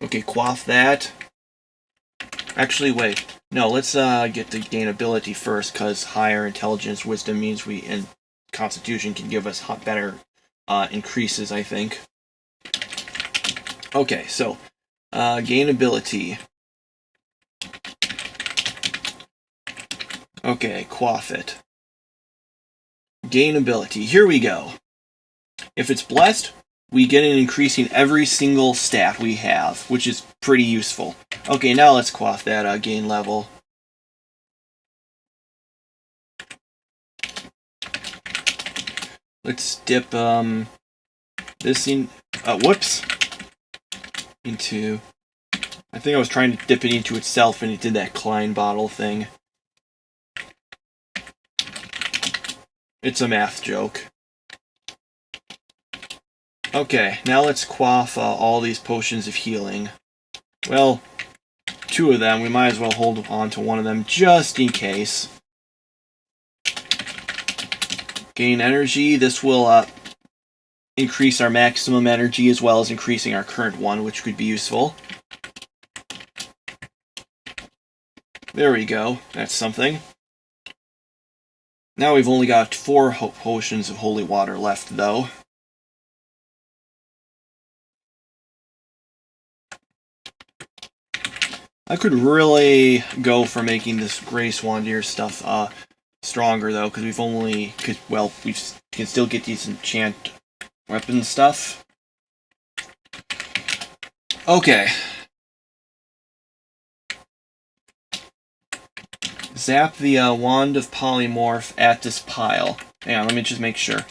Okay, quaff that. Actually, wait. No, let's get to gain ability first, because higher intelligence, wisdom means and constitution can give us better increases, I think. Okay, so gain ability. Okay, quaff it. Gain ability. Here we go. If it's blessed, we get an increasing every single stat we have, which is pretty useful. Okay, now let's quaff that gain level. Let's dip this in. Whoops. Into. I think I was trying to dip it into itself, and it did that Klein bottle thing. It's a math joke. Okay, now let's quaff all these potions of healing. Well, 2 of them. We might as well hold on to one of them just in case. Gain energy. This will increase our maximum energy as well as increasing our current one, which could be useful. There we go. That's something. Now we've only got 4 potions of holy water left, though. I could really go for making this Grace Wandier stuff stronger, though, because we can still get these enchant weapon stuff. Okay. Zap the Wand of Polymorph at this pile. Hang on, let me just make sure.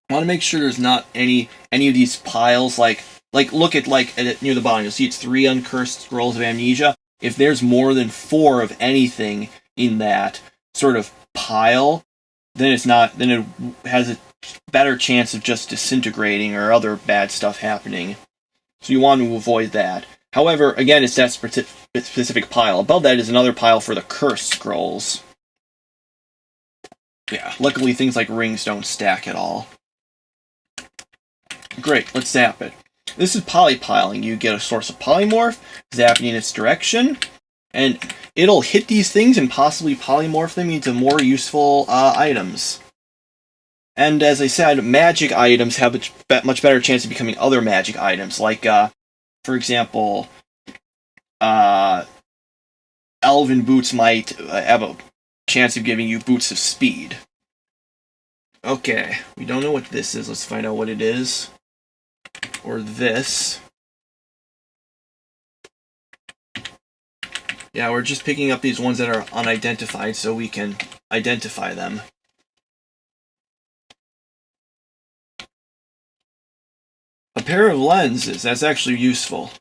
I want to make sure there's not any of these piles, like look at near the bottom. You'll see it's 3 uncursed scrolls of amnesia. If there's more than 4 of anything in that sort of pile, then it has a better chance of just disintegrating or other bad stuff happening. So you want to avoid that. However, again, it's that specific pile. Above that is another pile for the cursed scrolls. Yeah, luckily things like rings don't stack at all. Great, let's zap it. This is polypiling. You get a source of polymorph, zapping in its direction, and it'll hit these things and possibly polymorph them into more useful items. And as I said, magic items have a much better chance of becoming other magic items, like, for example, elven boots might have a chance of giving you boots of speed. Okay, we don't know what this is. Let's find out what it is. Or this. Yeah, we're just picking up these ones that are unidentified so we can identify them. A pair of lenses. That's actually useful.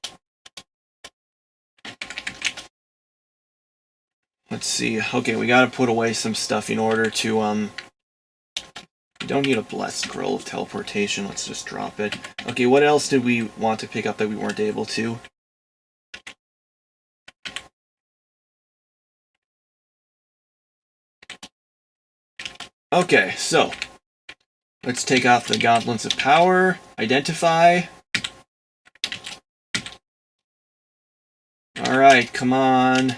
Let's see. Okay, we gotta put away some stuff in order to, we don't need a blessed scroll of teleportation. Let's just drop it. Okay, what else did we want to pick up that we weren't able to? Okay, so let's take off the gauntlets of power. Identify. Alright, come on.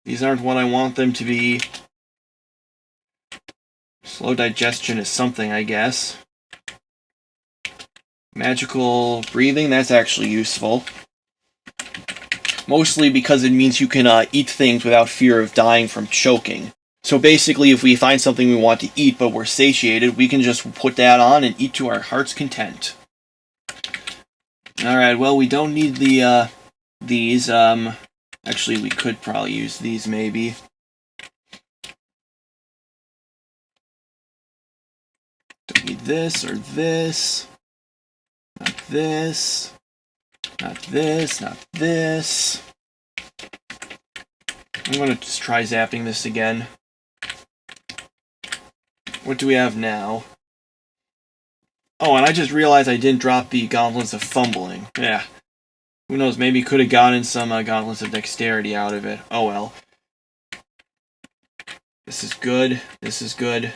These aren't what I want them to be. Slow digestion is something, I guess. Magical breathing, that's actually useful. Mostly because it means you can eat things without fear of dying from choking. So basically, if we find something we want to eat but we're satiated, we can just put that on and eat to our heart's content. Alright, well, we don't need these, actually, we could probably use these, maybe. Don't need this or this. Not this. Not this. Not this. I'm going to just try zapping this again. What do we have now? Oh, and I just realized I didn't drop the gauntlets of fumbling. Yeah. Who knows, maybe could have gotten some gauntlets of dexterity out of it. Oh well. This is good. This is good.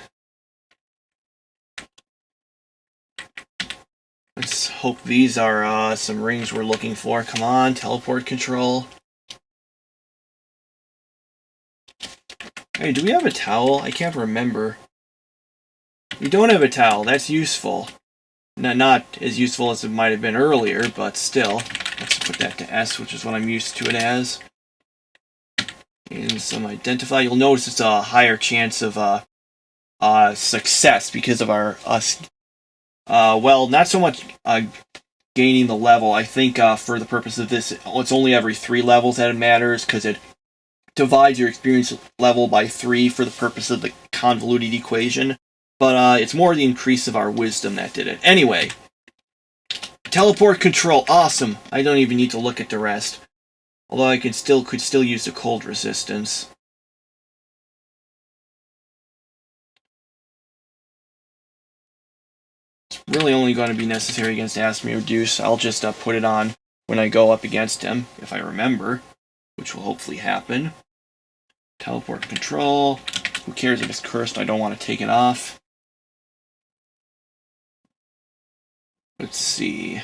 Let's hope these are some rings we're looking for. Come on, teleport control. Hey, do we have a towel? I can't remember. We don't have a towel. That's useful. Not as useful as it might have been earlier, but still. Let's put that to S, which is what I'm used to it as. And some identify. You'll notice it's a higher chance of success because of us. Well, not so much gaining the level. I think for the purpose of this, it's only every 3 levels that it matters, because it divides your experience level by 3 for the purpose of the convoluted equation. But it's more the increase of our wisdom that did it. Anyway, teleport control, awesome. I don't even need to look at the rest. Although I could still use the cold resistance. It's really only going to be necessary against Asmir Deuce. I'll just put it on when I go up against him, if I remember, which will hopefully happen. Teleport control. Who cares if it's cursed? I don't want to take it off. Let's see.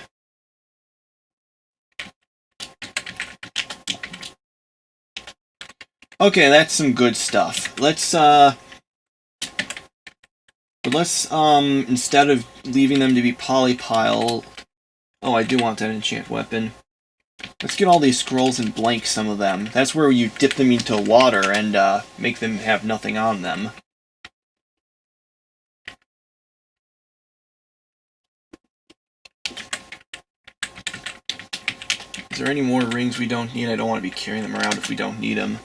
Okay, that's some good stuff. Let's instead of leaving them to be polypile, oh, I do want that enchant weapon. Let's get all these scrolls and blank some of them. That's where you dip them into water and make them have nothing on them. Is there any more rings we don't need? I don't want to be carrying them around if we don't need them.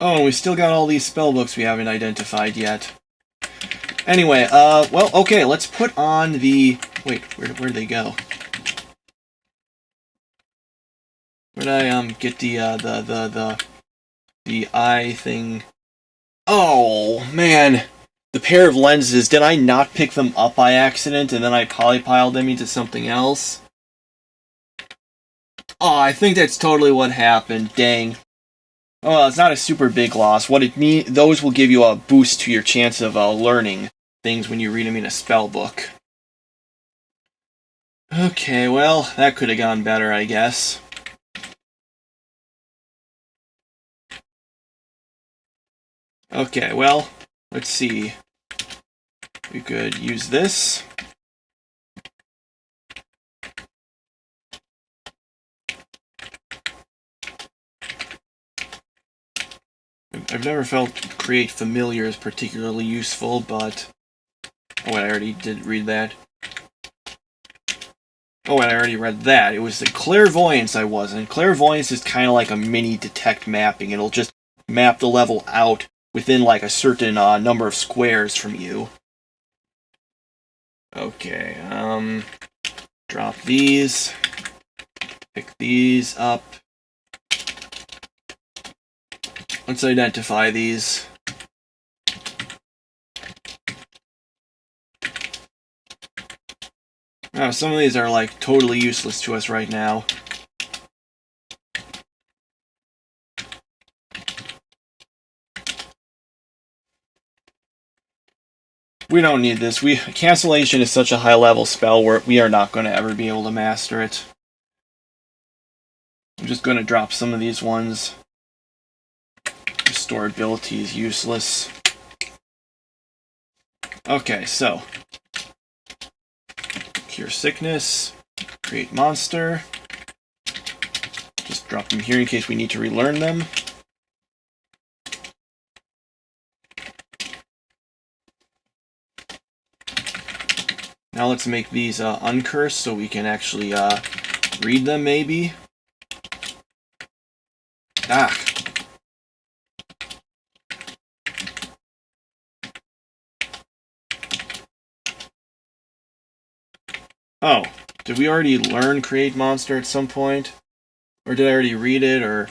Oh, we still got all these spellbooks we haven't identified yet. Anyway, well, okay, let's put on the... Wait, where'd they go? Where'd I, get the eye thing? Oh, man! The pair of lenses, did I not pick them up by accident and then I polypiled them into something else? Oh, I think that's totally what happened, dang. Oh, well, it's not a super big loss. What it means, those will give you a boost to your chance of learning things when you read them in a spell book. Okay, well, that could have gone better, I guess. Okay, well, let's see. We could use this. I've never felt create familiar as particularly useful, but... Oh, wait, I already did read that. Oh, and I already read that. It was the clairvoyance I wasn't. Clairvoyance is kind of like a mini detect mapping. It'll just map the level out within like a certain number of squares from you. Okay, drop these. Pick these up. Let's identify these. Now, some of these are like totally useless to us right now. We don't need this. Cancellation is such a high level spell where we are not going to ever be able to master it. I'm just going to drop some of these ones. Restore ability is useless. Okay, so cure sickness, create monster. Just drop them here in case we need to relearn them. Now let's make these uncursed so we can actually read them, maybe. Ah. Oh, did we already learn Create Monster at some point? Or did I already read it, or...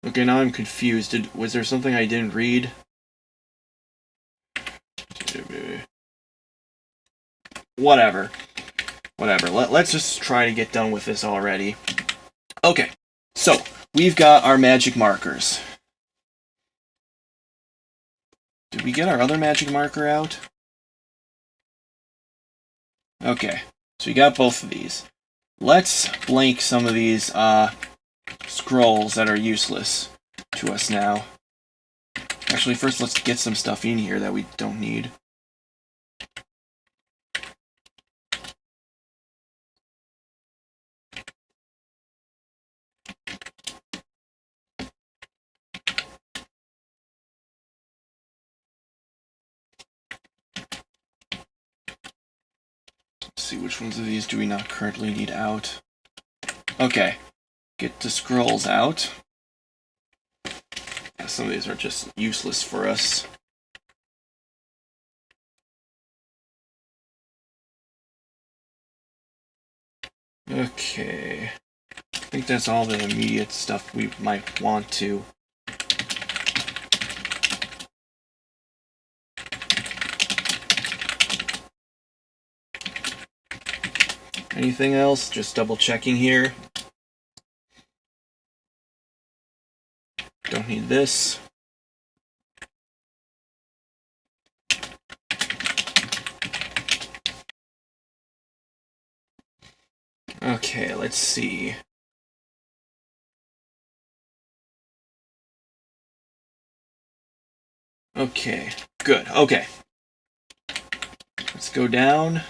Okay, now I'm confused. Was there something I didn't read? Whatever. Let's just try to get done with this already. Okay, so we've got our magic markers. Did we get our other magic marker out? Okay, so we got both of these. Let's blank some of these scrolls that are useless to us now. Actually, first let's get some stuff in here that we don't need. Let's see, which ones of these do we not currently need out? Okay, get the scrolls out. Yeah, some of these are just useless for us. Okay, I think that's all the immediate stuff we might want to. Anything else? Just double checking here. Don't need this. Okay, let's see. Okay, good. Okay. Let's go down.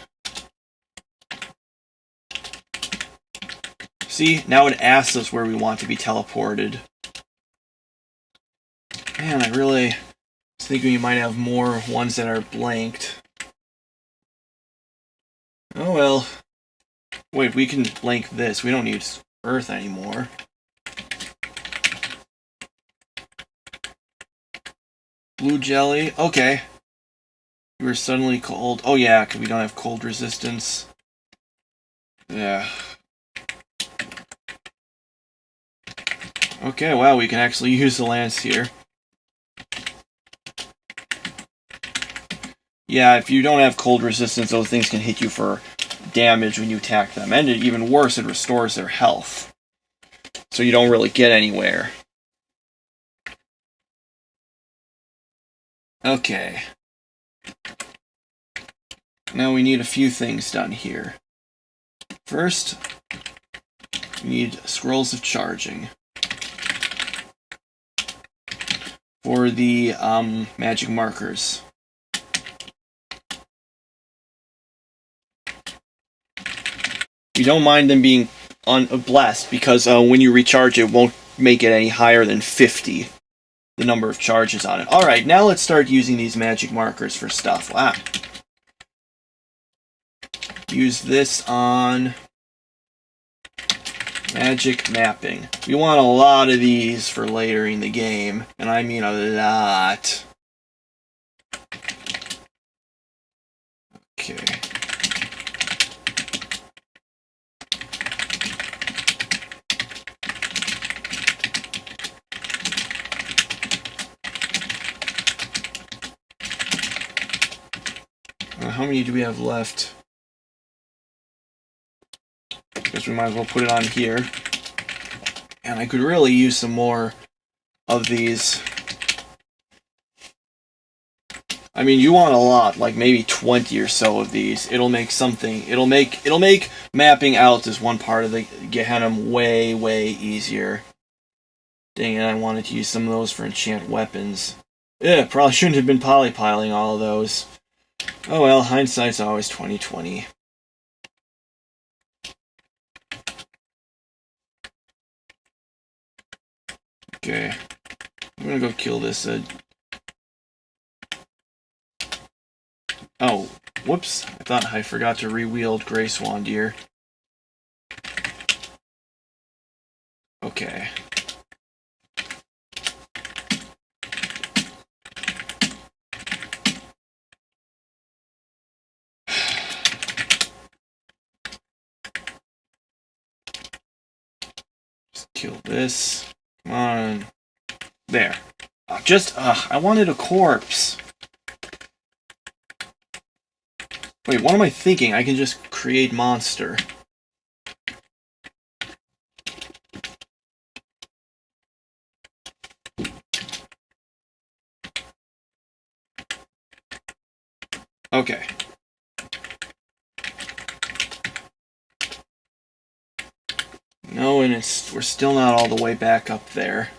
See, now it asks us where we want to be teleported. Man, I really was thinking we might have more ones that are blanked. Oh well. Wait, we can blank this. We don't need Earth anymore. Blue jelly. Okay. You were suddenly cold. Oh yeah, because we don't have cold resistance. Yeah. Okay, wow, we can actually use the lance here. Yeah, if you don't have cold resistance, those things can hit you for damage when you attack them. And even worse, it restores their health. So you don't really get anywhere. Okay. Now we need a few things done here. First, we need scrolls of charging. For the magic markers. We don't mind them being blessed because when you recharge it won't make it any higher than 50, the number of charges on it. Alright, now let's start using these magic markers for stuff. Wow. Use this on magic mapping. We want a lot of these for later in the game, and I mean a lot. Okay. How many do we have left? Guess we might as well put it on here. And I could really use some more of these. I mean, you want a lot, like maybe 20 or so of these. It'll make something. It'll make mapping out as one part of the Gehenna way, way easier. Dang it! I wanted to use some of those for enchant weapons. Yeah, probably shouldn't have been polypiling all of those. Oh well, hindsight's always 20/20. Okay, I'm gonna go kill this. Oh, whoops! I thought I forgot to re-wield Grey Swan Deer. Okay. Just kill this. Come on. There. I wanted a corpse. Wait, what am I thinking? I can just create monster. Okay. No, and we're still not all the way back up there.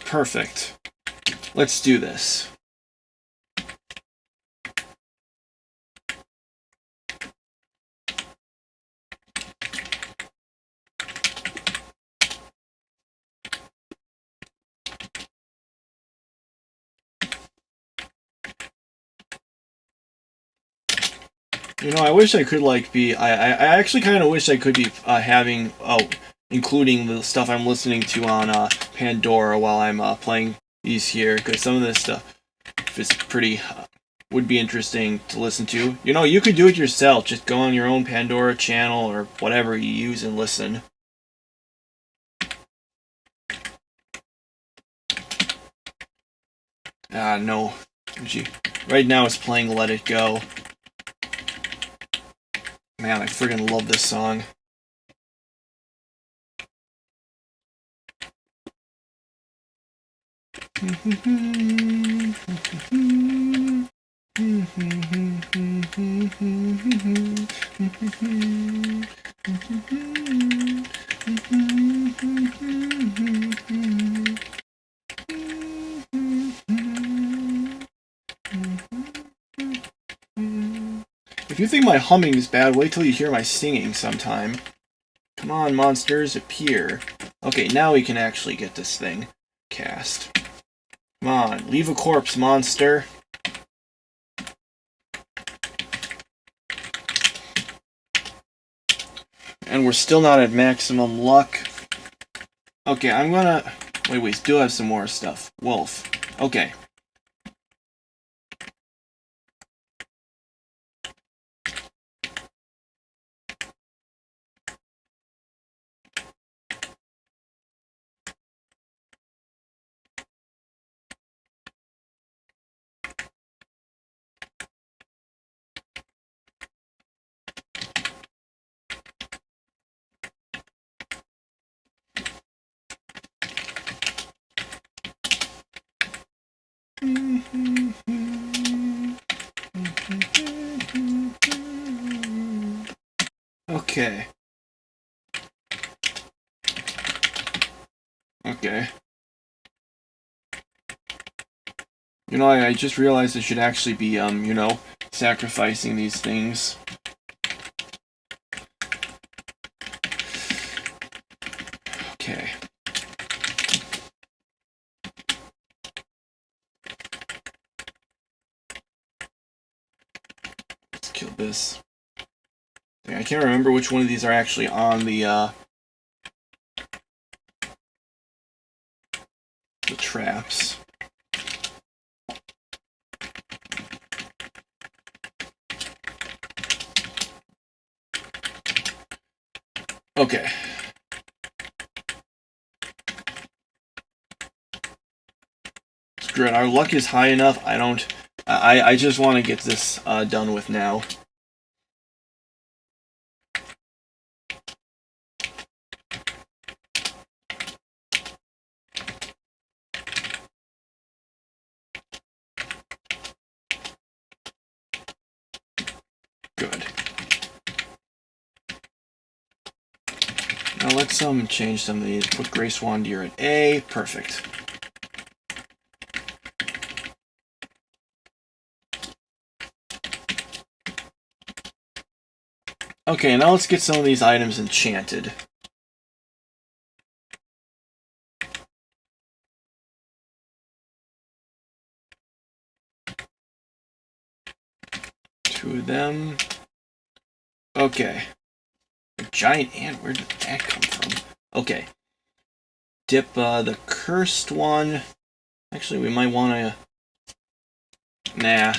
Perfect. Let's do this. You know, I wish I could like be. I actually kind of wish I could be having including the stuff I'm listening to on Pandora while I'm playing these here, because some of this stuff is pretty would be interesting to listen to. You know, you could do it yourself. Just go on your own Pandora channel or whatever you use and listen. No. Right now it's playing Let It Go. Man, I friggin' love this song. If you think my humming is bad, wait till you hear my singing sometime. Come on, monsters, appear. Okay, now we can actually get this thing cast. Come on, leave a corpse, monster. And we're still not at maximum luck. Okay, I'm gonna... Wait, we still have some more stuff. Wolf. Okay. Okay. Okay. You know, I just realized I should actually be, you know, sacrificing these things. Okay. Let's kill this. I can't remember which one of these are actually on the traps. Okay. Screw it. Our luck is high enough. I just want to get this done with now. Good. Now let's change some of these. Put Grace Wand here at A. Perfect. Okay, now let's get some of these items enchanted. Two of them. Okay. A giant ant, where did that come from? Okay. Dip the cursed one. Actually, we might want to... Nah.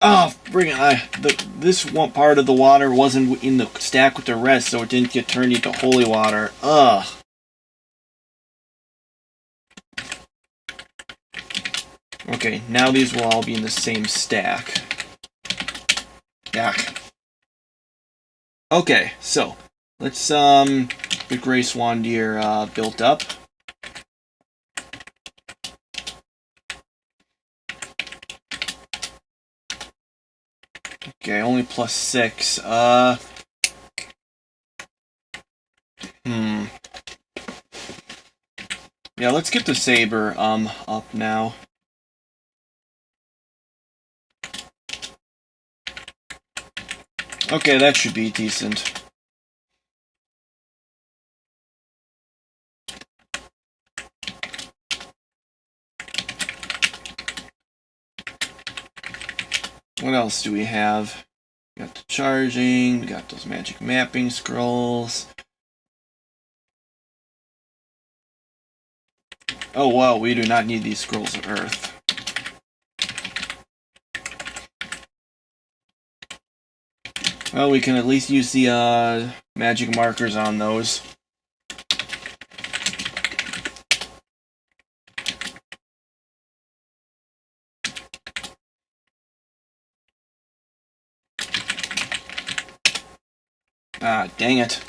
Oh, bring it! This one part of the water wasn't in the stack with the rest, so it didn't get turned into holy water. Ugh. Okay, now these will all be in the same stack. Yuck. Okay, so let's get Gray Swan Deer built up. Okay, only +6. Yeah, let's get the Saber up now. Okay, that should be decent. What else do we have? We got the charging, we got those magic mapping scrolls. Oh wow, we do not need these scrolls of Earth. Well, we can at least use the magic markers on those. Ah, dang it.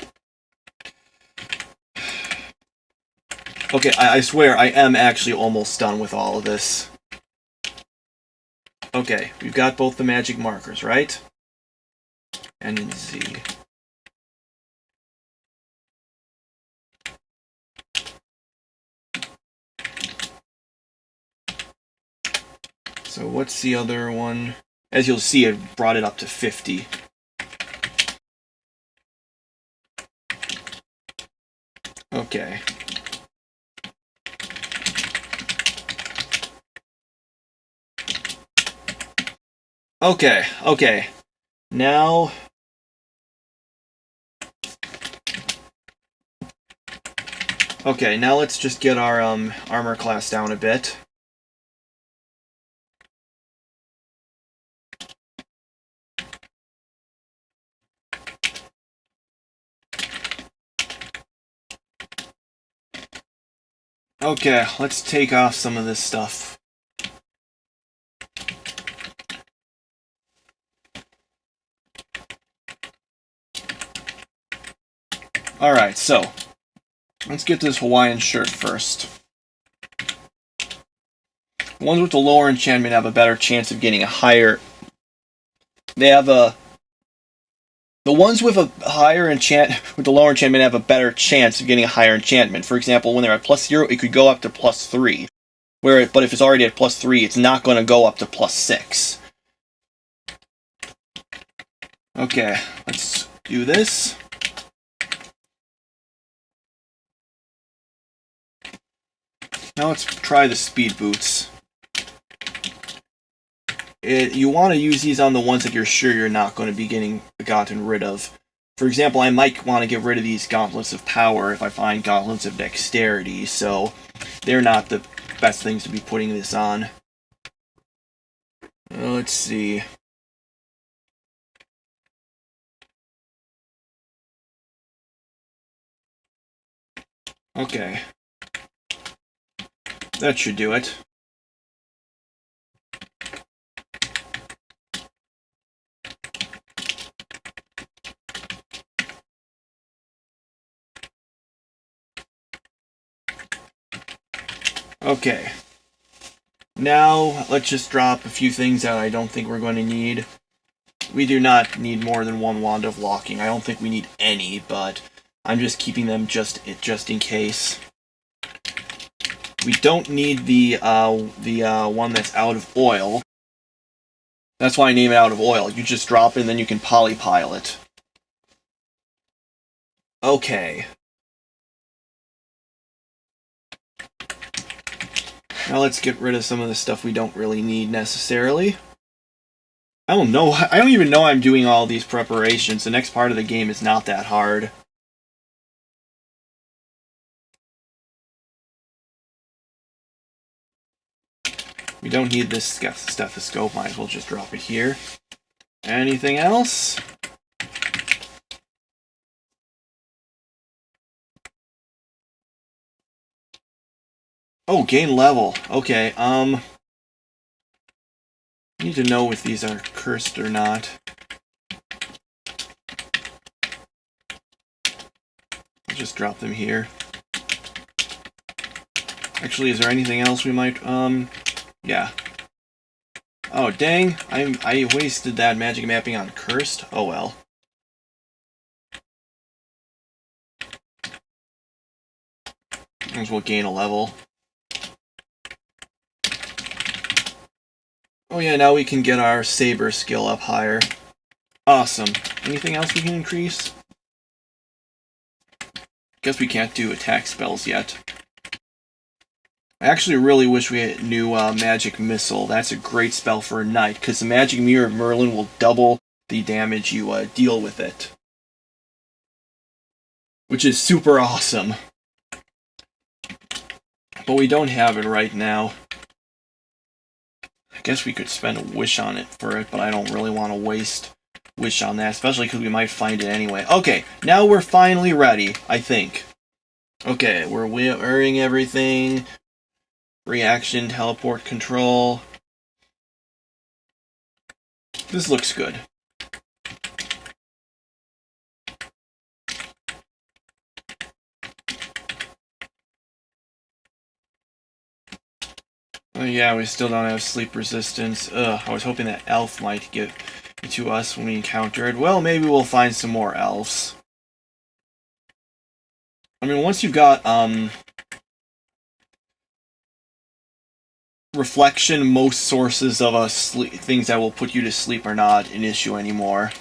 Okay, I swear, I am actually almost done with all of this. Okay, we've got both the magic markers, right? N and Z. So what's the other one? As you'll see, it brought it up to 50. Okay. Okay. Now... Okay, now let's just get our armor class down a bit. Okay, let's take off some of this stuff. Alright, so let's get this Hawaiian shirt first. The ones with the lower enchantment have a better chance of getting a higher... They have a... The ones with a higher with the lower enchantment have a better chance of getting a higher enchantment. For example, when they're at +0, it could go up to +3. But if it's already at +3, it's not going to go up to +6. Okay, let's do this. Now let's try the speed boots. You want to use these on the ones that you're sure you're not going to be gotten rid of. For example, I might want to get rid of these gauntlets of power if I find gauntlets of dexterity, so they're not the best things to be putting this on. Let's see. Okay. That should do it. Okay. Now, let's just drop a few things that I don't think we're going to need. We do not need more than one wand of locking. I don't think we need any, but I'm just keeping them just in case. We don't need the one that's out of oil. That's why I name it out of oil. You just drop it and then you can polypile it. Okay. Now let's get rid of some of the stuff we don't really need necessarily. I don't know. I don't even know I'm doing all these preparations. The next part of the game is not that hard. We don't need this stethoscope. Might as well just drop it here. Anything else? Oh, gain level. Okay, need to know if these are cursed or not. Just drop them here. Actually, is there anything else we might, yeah. Oh, dang. I wasted that magic mapping on Cursed. Oh, well. Might as well gain a level. Oh yeah, now we can get our Saber skill up higher. Awesome. Anything else we can increase? Guess we can't do attack spells yet. I actually really wish we knew Magic Missile. That's a great spell for a knight, because the Magic Mirror of Merlin will double the damage you deal with it. Which is super awesome. But we don't have it right now. I guess we could spend a wish on it for it, but I don't really want to waste wish on that, especially because we might find it anyway. Okay, now we're finally ready, I think. Okay, we're wearing everything. Reaction, teleport control. This looks good. Oh yeah, we still don't have sleep resistance. Ugh, I was hoping that elf might give it to us when we encounter it. Well, maybe we'll find some more elves. I mean, once you've got, reflection, most sources of things that will put you to sleep are not an issue anymore.